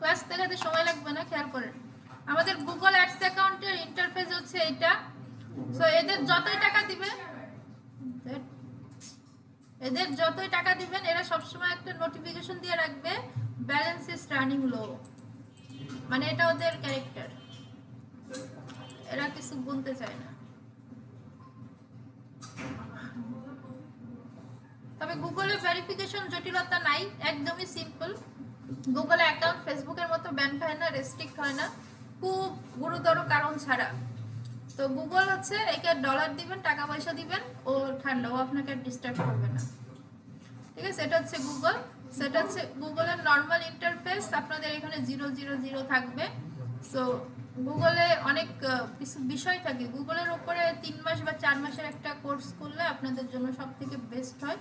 Class দেখাতে সময় লাগবে না, খেয়াল করেন। আমাদের গুগল অ্যাডস অ্যাকাউন্টের ইন্টারফেস হচ্ছে এটা। সো এদের যতই টাকা দিবেন এরা সবসময় একটা নোটিফিকেশন দিয়ে রাখবে ব্যালেন্স ইজ রানিং লো, মানে এটা ওদের ক্যারেক্টার, এরা কিছু বলতে চায় না। তবে গুগলের ভেরিফিকেশন জটিলতা নাই, একদমই সিম্পল। গুগল অ্যাকাউন্ট ফেসবুকের মতো ব্যান হয় না, রেস্ট্রিক্ট হয় না, খুব গুরুতর কারণ ছাড়া। তো গুগল হচ্ছে একে ডলার দিবেন, টাকা পয়সা দিবেন, ও ঠান্ডা, ও আপনাকে ডিস্টার্ব করবে না, ঠিক আছে? এটা হচ্ছে গুগল। সেটা হচ্ছে গুগলের নর্মাল ইন্টারফেস, আপনাদের এখানে 000 থাকবে। সো গুগলে অনেক কিছু বিষয় থাকে, গুগলের উপরে 3 মাস বা 4 মাসের একটা কোর্স করলে আপনাদের জন্য সব থেকে বেস্ট হয়।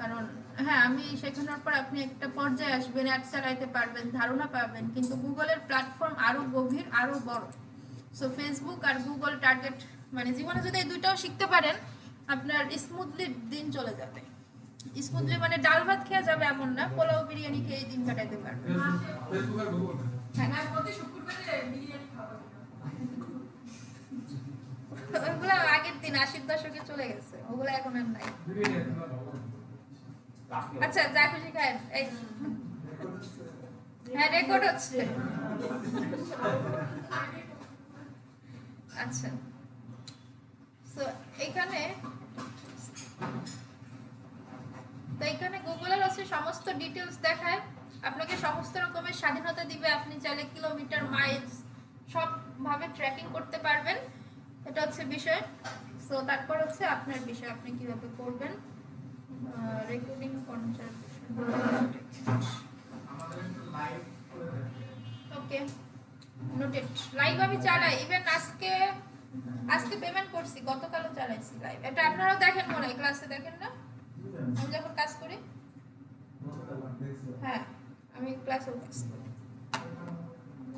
কারণ হ্যাঁ, আমি শেখানোর পর আপনি একটা পর্যায়ে আসবেন, অ্যাড চালাইতে পারবেন, ধারণা পাবেন, কিন্তু গুগলের প্ল্যাটফর্ম আরো গভীর, আরো বড়। সো ফেসবুক আর গুগল টার্গেট, মানে জীবনে যদি এই দুইটাও শিখতে পারেন আপনার স্মুথলি দিন চলে যাবে। স্মুথলি মানে ডাল ভাত খেয়ে যাবে এমন না, পোলাও বিরিয়ানি খেয়ে দিন কাটাইতে পারবেন। ওগুলো আগের দিন 80 দশকে চলে গেছে, ওগুলো এখন আর নাই। আচ্ছা, যা খুশি খায়। এই হ্যাঁ, রেকর্ড হচ্ছে। আচ্ছা, সো এখানে গুগলের হচ্ছে সমস্ত ডিটেলস দেখায়, আপনাকে সমস্ত রকমের স্বাধীনতা দিবে, আপনি চাইলে কিলোমিটার, মাইলস সব ভাবে ট্র্যাকিং করতে পারবেন, এটা হচ্ছে বিষয়। সো তারপর হচ্ছে আপনার বিষয়, আপনি কিভাবে করবেন। রেকর্ডিং ওকে, নোটেড। লাইভ আমি চালাই, ইভেন আজকে পেমেন্ট করছি, গতকালও চালাইছি লাইভ। এটা আপনারাও দেখেন, মনে হয় ক্লাসে দেখেন না আমি যখন কাজ করি? হ্যাঁ, আমি ক্লাসেও কাজ করি।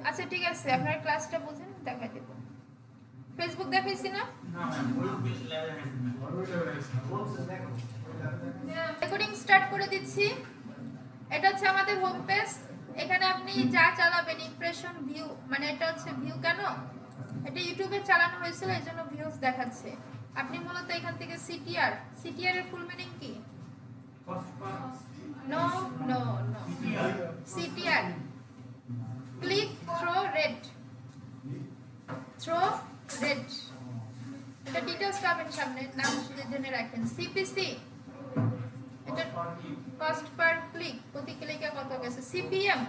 আচ্ছা ঠিক আছে, আপনারা ক্লাসটা বুঝেন, দেখাই দেব। ফেসবুক দেখাইছি না? রেকর্ডিং স্টার্ট করে দিচ্ছি। এটা হচ্ছে আমাদের হোম পেজ। এখানে আপনি যা চালাবেন, ইমপ্রেশন, ভিউ, মানে এটা হচ্ছে ভিউ কেন, এটা ইউটিউবে চালানো হয়েছিল এই জন্য ভিউজ দেখাচ্ছে। আপনি মূলত এখান থেকে সিটিআর এর ফুল মিনিং কি? No no no, CTR click through rate, এটা ডিটেইলস পাবেন সামনে, নাম শুধু জেনে রাখেন। সিপিসি, এটা কস্ট পার ক্লিক, প্রতি ক্লিকে কত গেছে। CPM,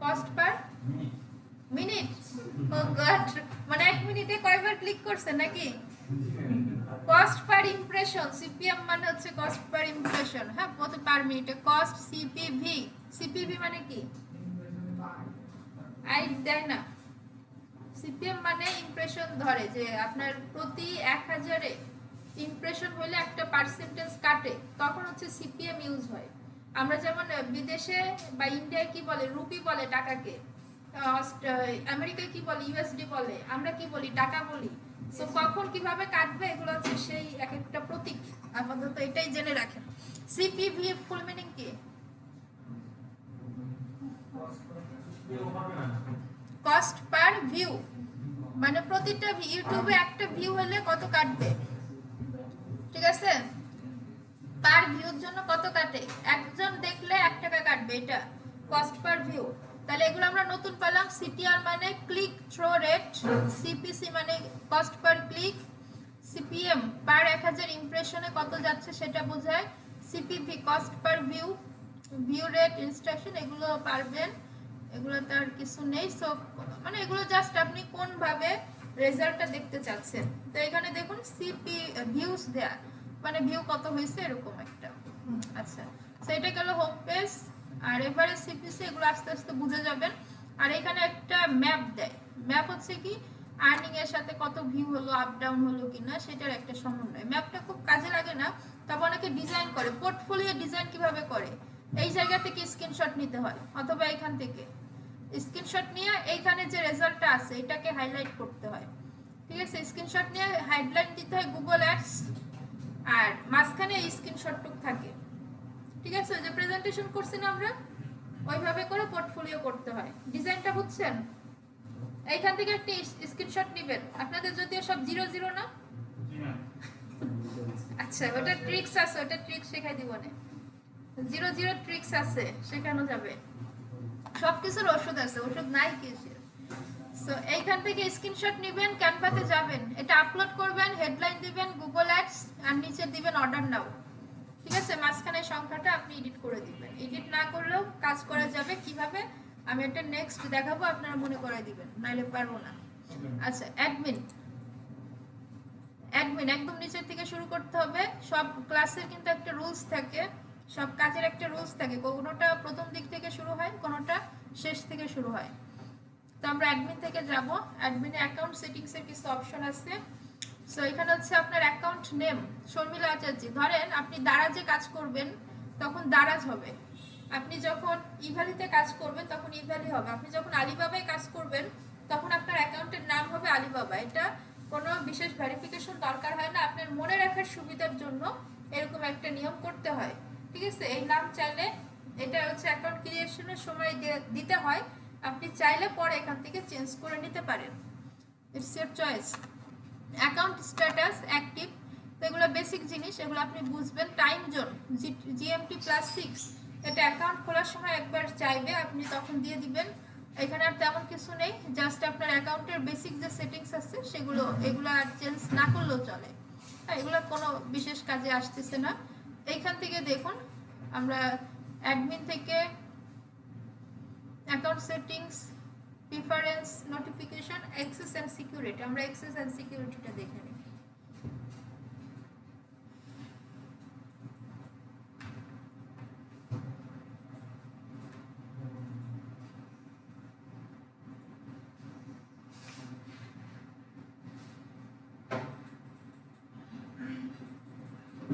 cost per minute. Oh god, মানে 1 মিনিটে কয়বার ক্লিক করছেন নাকি? কস্ট পার ইমপ্রেশন, সিপিএম মানে হচ্ছে কস্ট পার ইমপ্রেশন, হ্যাঁ, কত পার মিনিটে। কস্ট সিপিভি মানে কি? আই দেয় না। সিপিএম মানে ইমপ্রেশন ধরে, যে আপনার প্রতি 1000-এ ইমপ্রেশন হলে একটা পার্সেন্টেজ কাটে, তখন হচ্ছে সিপিএম ইউজ হয়। আমরা যেমন বিদেশে বা ইন্ডিয়ায় কি বলে, রুপি বলে টাকাকে, আমেরিকায় কি বলে, ইউএসডি বলে, আমরা কি বলি, টাকা বলি। সো কখন কিভাবে কাটবে এগুলো হচ্ছে সেই এক একটা প্রতীক, আপাতত এটাই জেনে রাখেন। সিপিভি ফুল মিনিং কি? কস্ট পার ভিউ, মানে প্রতিটা ইউটিউবে একটা ভিউ হলে কত কাটবে, ঠিক আছে? পার ভিউর জন্য কত কাটে, একজন দেখলে 1 টাকা কাটবে, এটা কস্ট পার ভিউ। তাহলে এগুলো আমরা নতুন পেলাম। সিটিআর মানে ক্লিক থ্রো রেট, সিপিসি মানে কস্ট পার ক্লিক, সিপিএম পার 1000 ইমপ্রেশনে কত যাচ্ছে সেটা বোঝায়, CPV cost per view, view rate, instruction, এগুলো পারবেন, এগুলো তার কিছু নেই। সো মানে এগুলো জাস্ট আপনি কোন ভাবে রেজাল্টটা দেখতে চাচ্ছেন। তো এখানে দেখুন সিপি ভিউজ দেয়া, মানে ভিউ কত হয়েছে এরকম একটা। আচ্ছা, সো এটা গেল হোম পেজ। আর এবারে সিপিসি, এগুলো আস্তে আস্তে বুঝে যাবেন। আর এখানে একটা ম্যাপ দেয়, ম্যাপ হচ্ছে কি আর্নিং এর সাথে কত ভিউ হলো, আপ ডাউন হলো কিনা সেটার একটা সমন্বয়। ম্যাপটা খুব কাজে লাগে না, তবে অনেকে ডিজাইন করে, পোর্টফোলিও ডিজাইন কিভাবে করে, এই জায়গা থেকে স্ক্রিনশট নিতে হয়, অথবা এখান থেকে স্ক্রিনশট নিয়ে এইখানে যে রেজাল্টটা আছে এটাকে হাইলাইট করতে হয়, ঠিক আছে? স্ক্রিনশট নিয়ে হাইলাইট দিতে হয় গুগল অ্যাডস, আর মাঝখানে এই স্ক্রিনশটটুক থাকে, ঠিক আছে, যে প্রেজেন্টেশন করছি না আমরা ওইভাবে করে পোর্টফোলিও করতে হয়। ডিজাইনটা বুঝছেন? এইখান থেকে একটি স্ক্রিনশট নেবেন। আপনাদের যদিও সব 0 না, আচ্ছা ওটা ট্রিক্স আছে, ওটা ট্রিক্স শেখাই দিব না। 0 ট্রিক্স আছে, শেখানো যাবে। সবকিছুর ওষুধ আছে, ওষুধ নাই কিসের। সো এইখান থেকে স্ক্রিনশট নেবেন, ক্যানভাতে যাবেন, এটা আপলোড করবেন, হেডলাইন দিবেন গুগল অ্যাডস, আর নিচে দিবেন অর্ডার নাও। ঠিক আছে, মাঝখানে সংখ্যাটা আপনি এডিট করে দিবেন। এডিট না করলেও কাজ করা যাবে। কিভাবে আমি এটা নেক্সট দেখাবো, আপনারা মনে করাই দিবেন, নাইলে পারবো না। আচ্ছা, অ্যাডমিন একদম নিচের থেকে শুরু করতে হবে। সব ক্লাসের কিন্তু একটা রুলস থাকে, সব কাজের একটা রুলস থাকে। কোনোটা প্রথম দিক থেকে শুরু হয়, কোনোটা শেষ থেকে শুরু হয়। তো আমরা অ্যাডমিন থেকে যাব। অ্যাডমিনে অ্যাকাউন্ট সেটিংসের কিছু অপশন আছে। সো এখানে হচ্ছে আপনার অ্যাকাউন্ট নেম শর্মিলা আচার্যি। ধরেন আপনি দারাজে কাজ করবেন, তখন দারাজ হবে। আপনি যখন ইভ্যালিতে কাজ করবেন তখন ইভ্যালি হবে। আপনি যখন আলিবাবায় কাজ করবেন তখন আপনার অ্যাকাউন্টের নাম হবে আলিবাবা। এটা কোনো বিশেষ ভেরিফিকেশন দরকার হয় না, আপনার মনে রাখার সুবিধার জন্য এরকম একটা নিয়ম করতে হয়। ঠিক আছে, এই নাম চাইলে, এটা হচ্ছে অ্যাকাউন্ট ক্রিয়েশনের সময় দিতে হয়, আপনি চাইলে পরে এখান থেকে চেঞ্জ করে নিতে পারেন। It's your choice. Account status active, তো এগুলো বেসিক জিনিস, এগুলো আপনি বুঝবেন। টাইম জোন GMT+6, এটা অ্যাকাউন্ট খোলার সময় একবার চাইবে, আপনি তখন দিয়ে দিবেন। এখানে আর তেমন কিছু নেই, জাস্ট আপনার অ্যাকাউন্টের বেসিক যে সেটিংস আছে সেগুলো, এগুলো আর চেঞ্জ না করলেও চলে। হ্যাঁ, এগুলো কোনো বিশেষ কাজে আসতেছে না। এইখান থেকে দেখুন, আমরা অ্যাডমিন থেকে account settings, preference, notification, access and security, আমরা অ্যাক্সেস অ্যান্ড সিকিউরিটিটা দেখে নিই।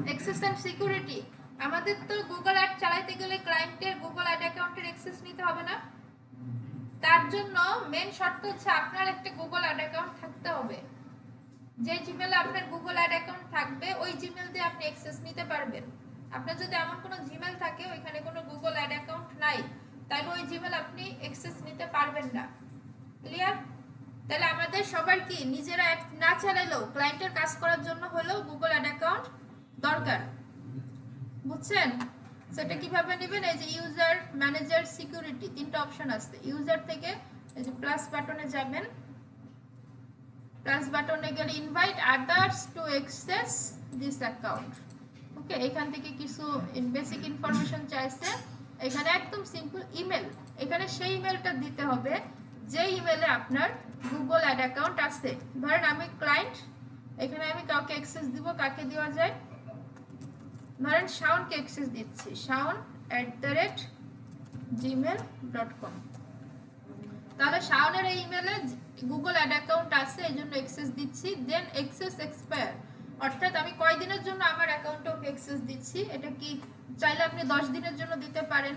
অ্যাক্সেস অ্যান্ড সিকিউরিটি, আমাদের তো গুগল অ্যাড চালাতে গেলে ক্লায়েন্টের গুগল অ্যাড অ্যাকাউন্টের অ্যাক্সেস নিতে হবে না? তার জন্য মেন শর্ত হচ্ছে আপনার একটা গুগল অ্যাড অ্যাকাউন্ট থাকতে হবে। যে জিমেলে আপনার গুগল অ্যাড অ্যাকাউন্ট থাকবে ওই জিমেল দিয়ে আপনি অ্যাক্সেস নিতে পারবেন। আপনার যদি এমন কোনো জিমেল থাকে ওইখানে কোনো গুগল অ্যাড অ্যাকাউন্ট নাই, তাহলে ওই জিমেল আপনি অ্যাক্সেস নিতে পারবেন না। ক্লিয়ার? তাহলে আমাদের সবার কি নিজেরা না চালালেও ক্লায়েন্টের কাজ করার জন্য হলেও গুগল অ্যাড অ্যাকাউন্ট দরকার। বুঝছেন? সেটা কিভাবে নেবেন? এই যে ইউজার, ম্যানেজার, সিকিউরিটি, তিনটা অপশন আছে। ইউজার থেকে এই যে প্লাস বাটনে যাবেন, প্লাস বাটনে গেলে invite others to access this account. Okay, এখান থেকে কিছু বেসিক ইনফরমেশন চাইছে। এখানে একদম সিম্পল ইমেল, এখানে সেই ইমেলটা দিতে হবে যে ইমেলে আপনার গুগল অ্যাড অ্যাকাউন্ট আছে। ধরেন আমি ক্লায়েন্ট, এখানে আমি কাউকে অ্যাক্সেস দিব, কাকে দেওয়া যায়? ধরেন শাওনকে অ্যাক্সেস দিচ্ছি, shaun@gmail.com। তাহলে শাওনের এই ইমেলে গুগল অ্যাড অ্যাকাউন্ট আছে, এই জন্য অ্যাক্সেস দিচ্ছি। দেন অ্যাক্সেস এক্সপায়ার, অর্থাৎ আমি কয় দিনের জন্য আমার অ্যাকাউন্টে অ্যাক্সেস দিচ্ছি। এটা কি চাইলে আপনি 10 দিনের জন্য দিতে পারেন,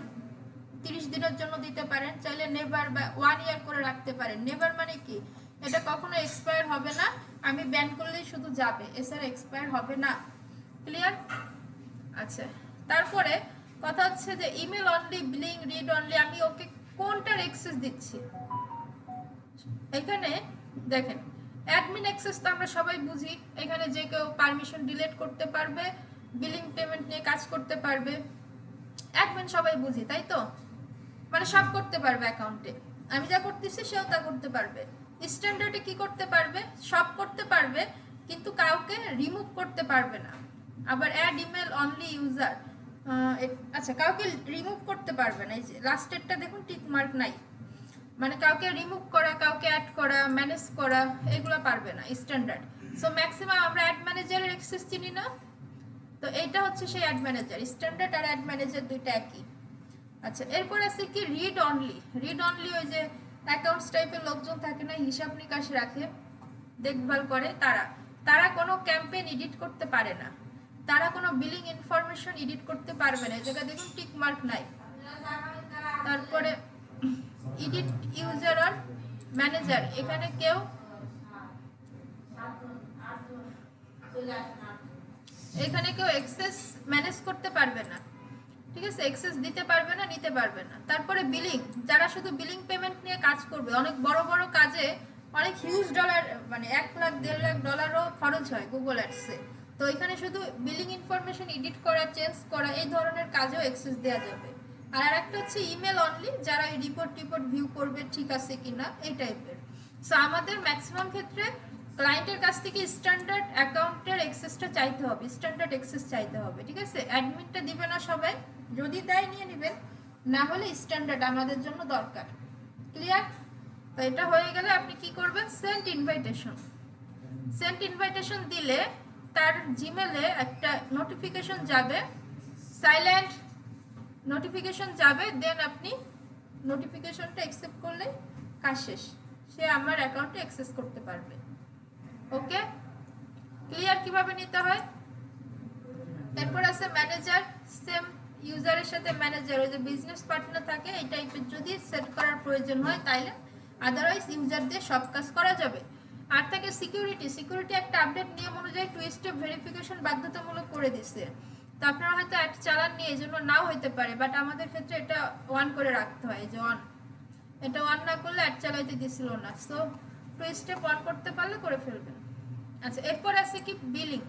30 দিনের জন্য দিতে পারেন, চাইলে নেভার বা 1 ইয়ার করে রাখতে পারেন। নেভার মানে কি? এটা কখনো এক্সপায়ার হবে না, আমি ব্যান করলেই শুধু যাবে, এছাড়া এক্সপায়ার হবে না। ক্লিয়ার? আচ্ছা, তারপরে কথা হচ্ছে যে email only, billing, read only, আমি ওকে কোনটার অ্যাক্সেস দিচ্ছি। এখানে দেখেন অ্যাডমিন অ্যাক্সেস তো আমরা সবাই বুঝি, এখানে যে কেউ পারমিশন ডিলিট করতে পারবে, বিলিং পেমেন্ট নিয়ে কাজ করতে পারবে, অ্যাডমিন সবাই বুঝি, তাই তো? মানে সব করতে পারবে অ্যাকাউন্টে, আমি যা করতেছি সেও তা করতে পারবে। স্ট্যান্ডার্ডে কি করতে পারবে? সব করতে পারবে, কিন্তু কাউকে রিমুভ করতে পারবে না। আবার অ্যাড ইমেল অনলি ইউজার, আচ্ছা কাউকে রিমুভ করতে পারবে না। এই যে লাস্টেরটা দেখুন টিক মার্ক নাই, মানে কাউকে রিমুভ করা, কাউকে অ্যাড করা, ম্যানেজ করা, এগুলো পারবে না স্ট্যান্ডার্ড। সো ম্যাক্সিমাম আমরা অ্যাড ম্যানেজারের অ্যাক্সেস চিনি না, তো এইটা হচ্ছে সেই অ্যাড ম্যানেজার। স্ট্যান্ডার্ড আর অ্যাড ম্যানেজার দুইটা একই। আচ্ছা, এরপর আছে কি রিড অনলি। রিড অনলি ওই যে অ্যাকাউন্টস টাইপের লোকজন থাকে না, হিসাব নিকাশ রাখে, দেখভাল করে, তারা কোনো ক্যাম্পেইন এডিট করতে পারে না, তারা কোনো বিলিং ইনফরমেশন এডিট করতে পারবে না। এই জায়গায় দেখুন টিক মার্ক নাই। তারপরে এডিট ইউজার আর ম্যানেজার, এখানে কেউ অ্যাক্সেস ম্যানেজ করতে পারবে না। ঠিক আছে, অ্যাক্সেস দিতে পারবে না, নিতে পারবে না। তারপরে বিলিং, যারা শুধু বিলিং পেমেন্ট নিয়ে কাজ করবে, অনেক বড় বড় কাজে অনেক হিউজ ডলার মানে 1 লাখ 1.5 লাখ ডলারও খরচ হয় গুগল অ্যাডসে। তো এখানে শুধু বিলিং ইনফরমেশন এডিট করা, চেঞ্জ করা, এই ধরনের কাজেও অ্যাক্সেস দেওয়া যাবে। আর আরেকটা হচ্ছে ইমেল অনলি, যারা এই রিপোর্ট ভিউ করবে ঠিক আছে কিনা এই টাইপের। সো আমাদের ম্যাক্সিমাম ক্ষেত্রে ক্লায়েন্টের কাছ থেকে স্ট্যান্ডার্ড অ্যাকাউন্টের অ্যাক্সেসটা চাইতে হবে, স্ট্যান্ডার্ড অ্যাক্সেস চাইতে হবে, ঠিক আছে? অ্যাডমিনটা দিবে না সবাই, যদি দেয় নিয়ে নেবেন, না হলে স্ট্যান্ডার্ড আমাদের জন্য দরকার। ক্লিয়ার? তো এটা হয়ে গেলে আপনি কি করবেন, সেন্ড ইনভাইটেশন। সেন্ড ইনভাইটেশন দিলে তার জিমেলে একটা নোটিফিকেশন যাবে, সাইলেন্ট নোটিফিকেশন যাবে, দেন আপনি নোটিফিকেশনটা অ্যাকসেপ্ট করলে কাজ শেষ, সে আমার অ্যাকাউন্টে অ্যাক্সেস করতে পারবে। ওকে, ক্লিয়ার কিভাবে নিতে হয়? এরপর আছে ম্যানেজার, সেম ইউজারের সাথে ম্যানেজার, ওই যে বিজনেস পার্টনার থাকে এই টাইপের যদি সেট করার প্রয়োজন হয় তাইলে, আদারওয়াইজ ইউজার দিয়ে সব কাজ করা যাবে। আর থাকে সিকিউরিটি, সিকিউরিটি একটা আপডেট নিয়ম অনুযায়ী 2 স্টেপ ভেরিফিকেশন বাধ্যতামূলক করে দিছে। তো আপনারা হয়তো অ্যাড চালাননি, এই জন্য নাও হইতে পারে, বাট আমাদের ক্ষেত্রে এটা অন করে রাখতে হয়, যে অন, এটা অন না করলে অ্যাড চালাইতে দিছিল না। সো 2 স্টেপ অন করতে পারলে করে ফেলবেন। আচ্ছা, এরপর আছে কি বিলিং।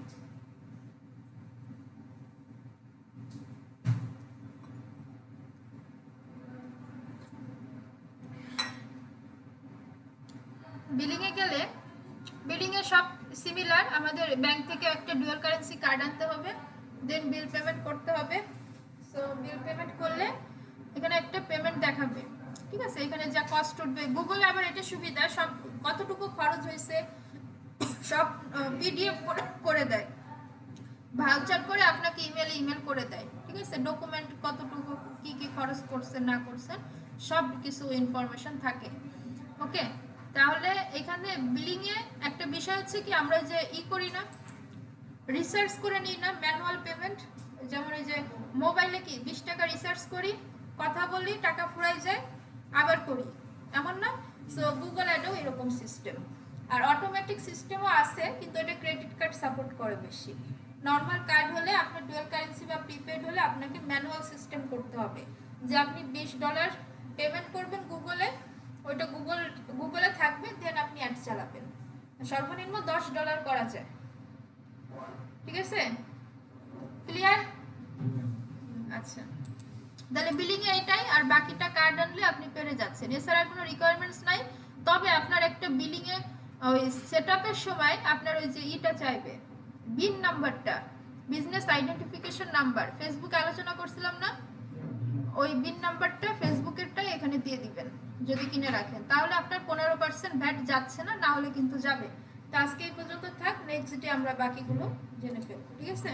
বিলিং এ গেলে, বিলিং এ সব সিমিলার, আমাদের ব্যাংক থেকে একটা ডুয়াল কারেন্সি কার্ড আনতে হবে, দেন বিল পেমেন্ট করতে হবে। সো বিল পেমেন্ট করলে এখানে একটা পেমেন্ট দেখাবে, ঠিক আছে? এখানে যা কস্ট উঠবে, গুগলে আবার এটা সুবিধা, সব কতটুকু খরচ হয়েছে সব পিডিএফ করে দেয়, ভাউচার করে আপনাকে ইমেল করে দেয়, ঠিক আছে? ডকুমেন্ট কতটুকু কি কি খরচ করছেন না করছেন সব কিছু ইনফরমেশন থাকে। ওকে, তাহলে এখানে বিলিং এ একটা বিষয় হচ্ছে কি, আমরা যে করি না, রিসার্চ করে নিই না, ম্যানুয়াল পেমেন্ট, যেমন এই যে মোবাইলে কি 20 টাকা রিসার্চ করি, কথা বলি, টাকা ফুরাই যায়, আবার করি, এমন না? সো গুগল অ্যাডেও এরকম সিস্টেম। আর অটোমেটিক সিস্টেমও আছে, কিন্তু এটা ক্রেডিট কার্ড সাপোর্ট করে বেশি। নর্মাল কার্ড হলে, আপনার ডুয়াল কারেন্সি বা প্রিপেড হলে আপনাকে ম্যানুয়াল সিস্টেম করতে হবে, যে আপনি $20 পেমেন্ট করবেন গুগলে, ওইটা গুগলে থাকবে, দেন আপনি অ্যাড চালাবেন। সর্বনিম্ন $10 করা যায়, ঠিক আছে? ক্লিয়ার? আচ্ছা, তাহলে বিলিং এ এটাই, আর বাকিটা কার্ড আনলে আপনি পেরে যাচ্ছেন, এছাড়া কোনো রিকোয়ারমেন্টস নাই। তবে আপনার একটা বিলিং এ ওই সেটআপের সময় আপনার ওই যে চাইবে, বিন নাম্বারটা, বিজনেস আইডেন্টিফিকেশন নাম্বার, ফেসবুকে আলোচনা করছিলাম না, ওই বিন নাম্বারটা ফেসবুকেরটাই এখানে দিয়ে দিবেন যদি কিনে রাখেন, তাহলে আপনার 15% ভ্যাট যাচ্ছে না, না হলে কিন্তু যাবে। তো আজকে এই পর্যন্ত থাক, নেক্সট ডে আমরা বাকিগুলো জেনে ফেলবো, ঠিক আছে?